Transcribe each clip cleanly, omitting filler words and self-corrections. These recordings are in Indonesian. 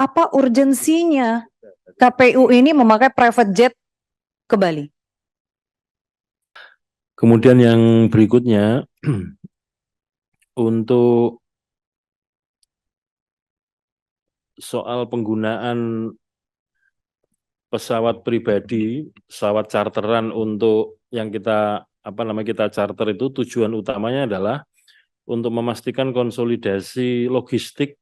Apa urgensinya KPU ini memakai private jet ke Bali? Kemudian yang berikutnya, untuk soal penggunaan pesawat pribadi, pesawat charteran untuk yang kita charter itu tujuan utamanya adalah untuk memastikan konsolidasi logistik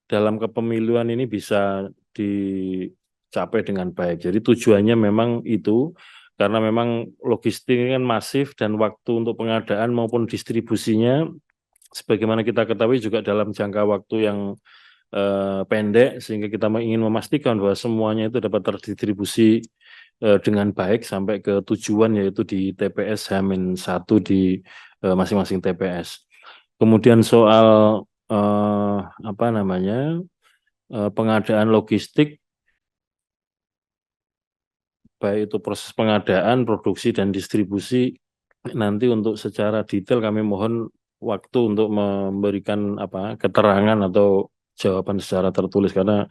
dalam kepemiluan ini bisa dicapai dengan baik. Jadi tujuannya memang itu, karena memang logistik ini kan masif dan waktu untuk pengadaan maupun distribusinya, sebagaimana kita ketahui juga dalam jangka waktu yang pendek, sehingga kita ingin memastikan bahwa semuanya itu dapat terdistribusi dengan baik sampai ke tujuan, yaitu di TPS H-1 di masing-masing TPS. Kemudian soal pengadaan logistik, baik itu proses pengadaan, produksi, dan distribusi, nanti untuk secara detail kami mohon waktu untuk memberikan keterangan atau jawaban secara tertulis, karena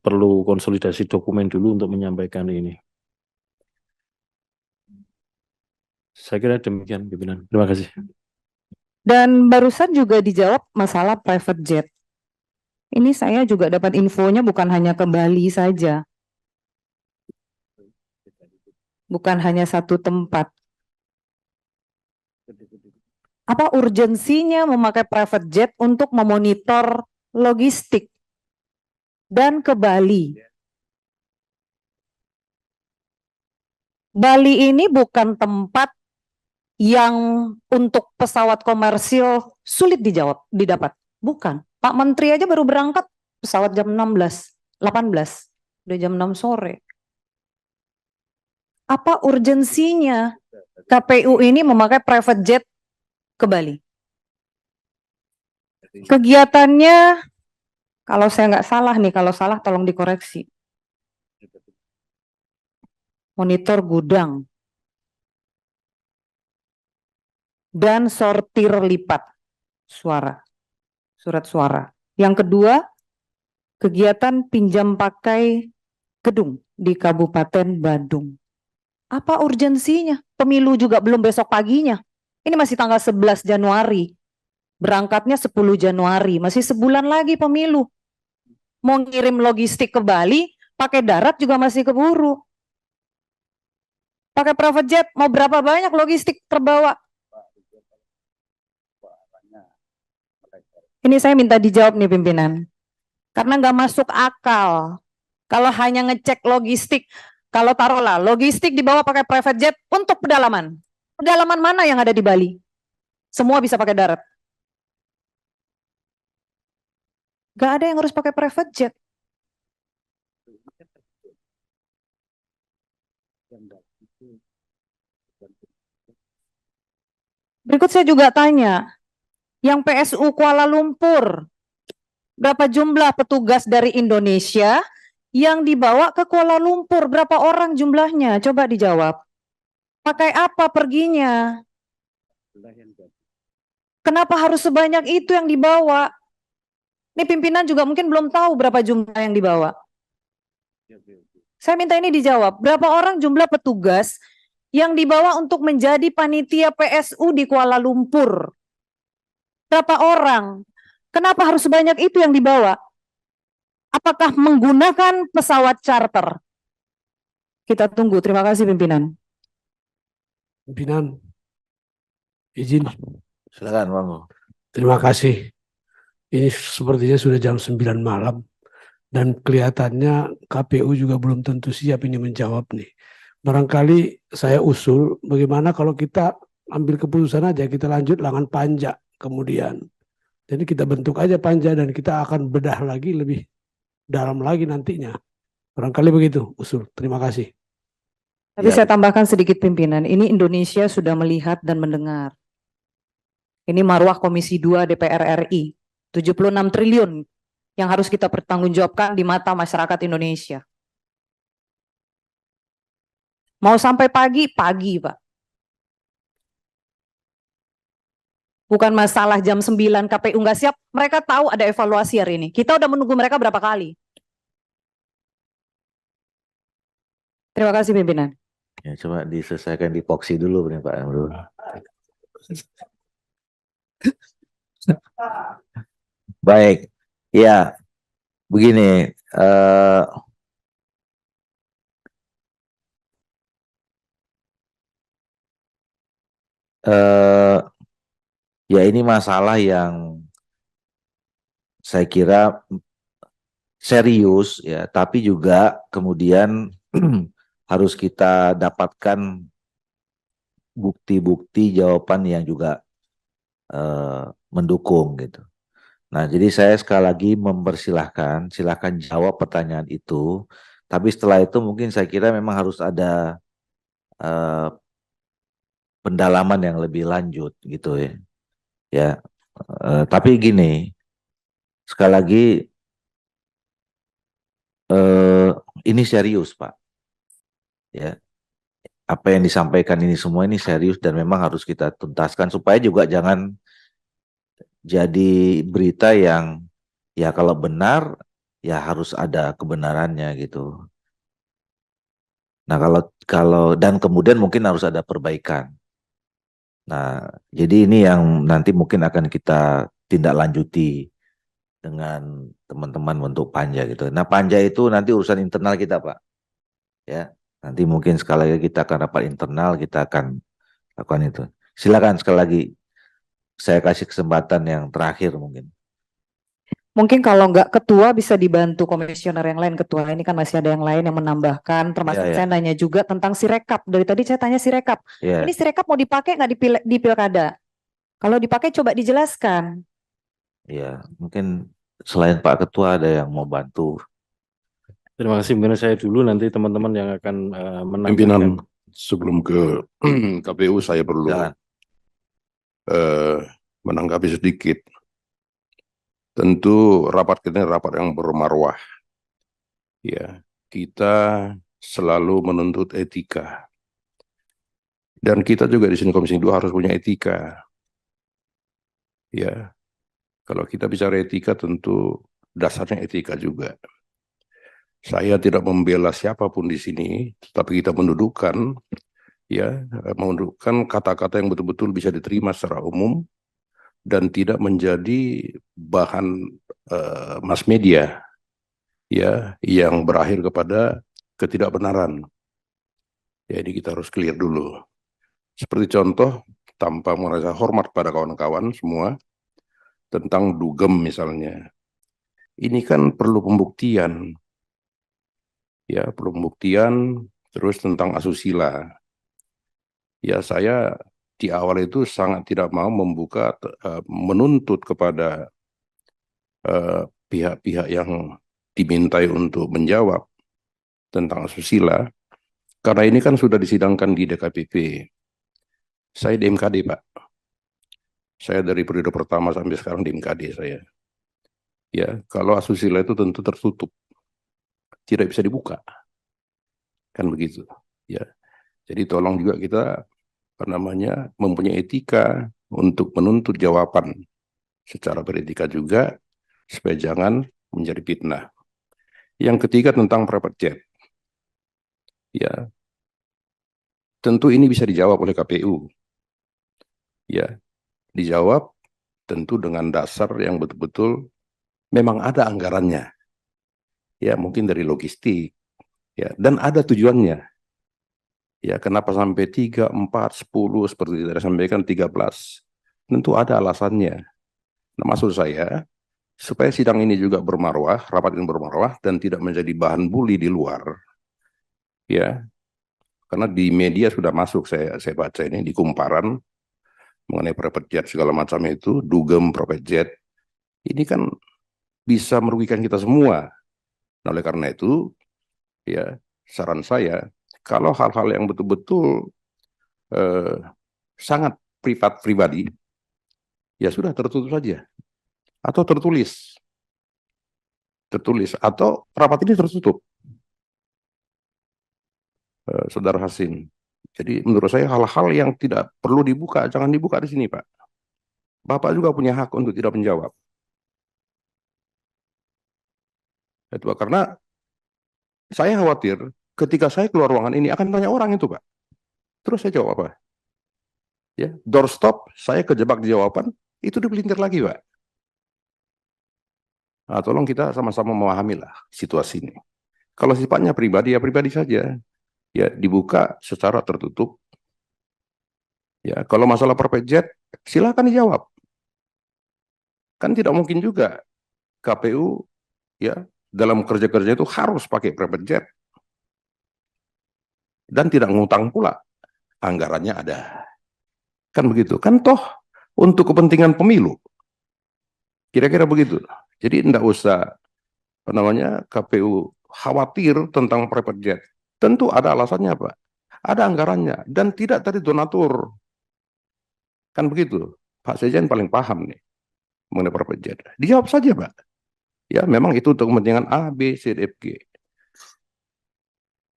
perlu konsolidasi dokumen dulu untuk menyampaikan ini. Saya kira demikian, pimpinan. Terima kasih. Dan barusan juga dijawab masalah private jet. Ini saya juga dapat infonya bukan hanya ke Bali saja. Bukan hanya satu tempat. Apa urgensinya memakai private jet untuk memonitor logistik dan ke Bali? Bali ini bukan tempat yang untuk pesawat komersil sulit didapat. Bukan. Pak Menteri aja baru berangkat pesawat jam 16, 18, udah jam 6 sore. Apa urgensinya KPU ini memakai private jet ke Bali? Kegiatannya, kalau saya nggak salah nih, kalau salah tolong dikoreksi. Monitor gudang dan sortir lipat surat suara. Yang kedua, kegiatan pinjam pakai gedung di Kabupaten Badung. Apa urgensinya? Pemilu juga belum besok paginya. Ini masih tanggal 11 Januari. Berangkatnya 10 Januari. Masih sebulan lagi pemilu. Mau ngirim logistik ke Bali, pakai darat juga masih keburu. Pakai private jet, mau berapa banyak logistik terbawa? Ini saya minta dijawab nih pimpinan. Karena nggak masuk akal. Kalau hanya ngecek logistik, kalau taruhlah logistik dibawa pakai private jet untuk pedalaman. Pedalaman mana yang ada di Bali? Semua bisa pakai darat. Gak ada yang harus pakai private jet. Berikut saya juga tanya, yang PSU Kuala Lumpur, berapa jumlah petugas dari Indonesia yang dibawa ke Kuala Lumpur? Berapa orang jumlahnya? Coba dijawab. Pakai apa perginya? Kenapa harus sebanyak itu yang dibawa? Ini pimpinan juga mungkin belum tahu berapa jumlah yang dibawa. Saya minta ini dijawab. Berapa orang jumlah petugas yang dibawa untuk menjadi panitia PSU di Kuala Lumpur? Berapa orang? Kenapa harus sebanyak itu yang dibawa? Apakah menggunakan pesawat charter? Kita tunggu. Terima kasih pimpinan. Pimpinan, izin. Silakan, Monggo. Terima kasih. Ini sepertinya sudah jam 9 malam dan kelihatannya KPU juga belum tentu siap ini menjawab nih. Barangkali saya usul bagaimana kalau kita ambil keputusan aja, kita lanjut lengan panja kemudian. Jadi kita bentuk aja panja dan kita akan bedah lagi lebih dalam lagi nantinya. Barangkali begitu usul. Terima kasih. Tapi Ya. saya tambahkan sedikit pimpinan. Ini Indonesia sudah melihat dan mendengar. Ini marwah Komisi 2 DPR RI. 76 triliun yang harus kita pertanggungjawabkan di mata masyarakat Indonesia. Mau sampai pagi, Pak. Bukan masalah jam 9 KPU nggak siap, mereka tahu ada evaluasi hari ini. Kita udah menunggu mereka berapa kali. Terima kasih pimpinan. Ya, coba diselesaikan di Poksi dulu nih Pak Amrul. Baik, ya begini. Ya ini masalah yang saya kira serius ya, tapi juga kemudian harus kita dapatkan bukti-bukti jawaban yang juga mendukung gitu. Nah, jadi saya sekali lagi mempersilahkan, silahkan jawab pertanyaan itu. Tapi setelah itu mungkin saya kira memang harus ada pendalaman yang lebih lanjut gitu ya. Ya, tapi gini, sekali lagi ini serius Pak. Ya, apa yang disampaikan ini semua ini serius dan memang harus kita tuntaskan supaya juga jangan jadi berita yang ya kalau benar ya harus ada kebenarannya gitu. Nah, kalau dan kemudian mungkin harus ada perbaikan. Nah, jadi ini yang nanti mungkin akan kita tindak lanjuti dengan teman-teman untuk panja gitu. Nah, panja itu nanti urusan internal kita, Pak. Ya, nanti mungkin sekali lagi kita akan rapat internal, kita akan lakukan itu. Silakan sekali lagi saya kasih kesempatan yang terakhir mungkin. Mungkin kalau nggak ketua bisa dibantu komisioner yang lain. Ketua ini kan masih ada yang lain yang menambahkan. Termasuk Ya, ya. saya nanya juga tentang Sirekap. Dari tadi saya tanya Sirekap. Ya, Ini Sirekap mau dipakai nggak di pilkada? Kalau dipakai coba dijelaskan. ya. Mungkin selain Pak Ketua ada yang mau bantu. Terima kasih pimpinan, saya dulu, nanti teman-teman yang akan menambahkan. Pimpinan, sebelum ke KPU saya perlu Jangan. menanggapi sedikit. Tentu rapat kita ini rapat yang bermarwah. Ya, kita selalu menuntut etika. Dan kita juga di sini Komisi 2 harus punya etika. Ya, kalau kita bicara etika tentu dasarnya etika juga. Saya tidak membela siapapun di sini, tetapi kita mendudukkan kata-kata yang betul-betul bisa diterima secara umum dan tidak menjadi bahan mass media ya yang berakhir kepada ketidakbenaran. Jadi kita harus clear dulu. Seperti contoh, tanpa merasa hormat pada kawan-kawan semua, tentang dugem misalnya. Ini kan perlu pembuktian. Ya, perlu pembuktian, terus tentang asusila. Ya, saya di awal itu sangat tidak mau menuntut kepada pihak-pihak yang dimintai untuk menjawab tentang asusila, karena ini kan sudah disidangkan di DKPP. Saya di MKD, Pak. Saya dari periode pertama sampai sekarang di MKD saya. Ya, kalau asusila itu tentu tertutup, tidak bisa dibuka, kan begitu. Ya, jadi tolong juga kita mempunyai etika untuk menuntut jawaban secara beretika juga, supaya jangan menjadi fitnah. Yang ketiga tentang private jet. Ya, tentu ini bisa dijawab oleh KPU. Ya, dijawab tentu dengan dasar yang betul-betul memang ada anggarannya. Ya, mungkin dari logistik. Ya, dan ada tujuannya. Ya, kenapa sampai 3, 4, 10 seperti tadi sampaikan 13? Tentu ada alasannya. Nah, maksud saya supaya sidang ini juga bermarwah, rapat ini bermarwah dan tidak menjadi bahan bully di luar. Ya. Karena di media sudah masuk saya baca ini di kumparan mengenai private jet segala macam itu, dugem private jet. Ini kan bisa merugikan kita semua. Nah, oleh karena itu ya saran saya, kalau hal-hal yang betul-betul sangat privat pribadi, ya sudah tertutup saja. Atau tertulis. Atau rapat ini tertutup. Saudara Hasim. Jadi menurut saya hal-hal yang tidak perlu dibuka, jangan dibuka di sini, Pak. Bapak juga punya hak untuk tidak menjawab. Itu Pak, karena saya khawatir ketika saya keluar ruangan ini akan tanya orang itu Pak. Terus saya jawab apa? Ya, doorstop, saya kejebak di jawaban, itu dipelintir lagi Pak. Nah, tolong kita sama-sama memahami lah situasi ini. Kalau sifatnya pribadi, ya pribadi saja. Ya, dibuka secara tertutup. Ya, kalau masalah private jet, silakan dijawab. Kan tidak mungkin juga KPU ya dalam kerja-kerja itu harus pakai private jet. Dan tidak ngutang pula. Anggarannya ada. Kan begitu. Kan toh untuk kepentingan pemilu. Kira-kira begitu. Jadi tidak usah KPU khawatir tentang private jet. Tentu ada alasannya Pak. Ada anggarannya dan tidak dari donatur. Kan begitu. Pak Sekjen paling paham nih mengenai private jet. Dijawab saja Pak. Ya memang itu untuk kepentingan A, B, C, D, F, G.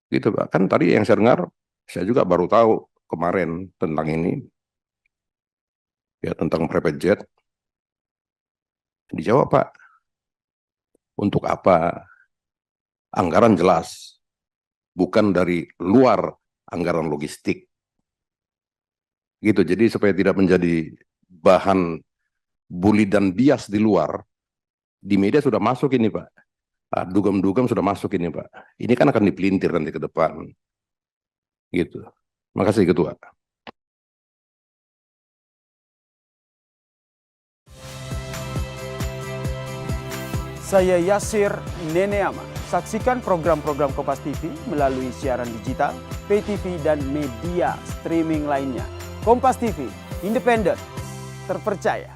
Gitu Pak. Kan tadi yang saya dengar, saya juga baru tahu kemarin tentang ini. Ya tentang private jet. Dijawab Pak. Untuk apa? Anggaran jelas. Bukan dari luar anggaran logistik. Gitu. Jadi supaya tidak menjadi bahan bully dan bias di luar. Di media sudah masuk ini Pak. Dugem-dugem sudah masuk ini Pak. Ini kan akan dipelintir nanti ke depan. Gitu. Makasih Ketua. Saya Yasir Neneama. Saksikan program-program Kompas TV melalui siaran digital, pay TV, dan media streaming lainnya. Kompas TV, independen, terpercaya.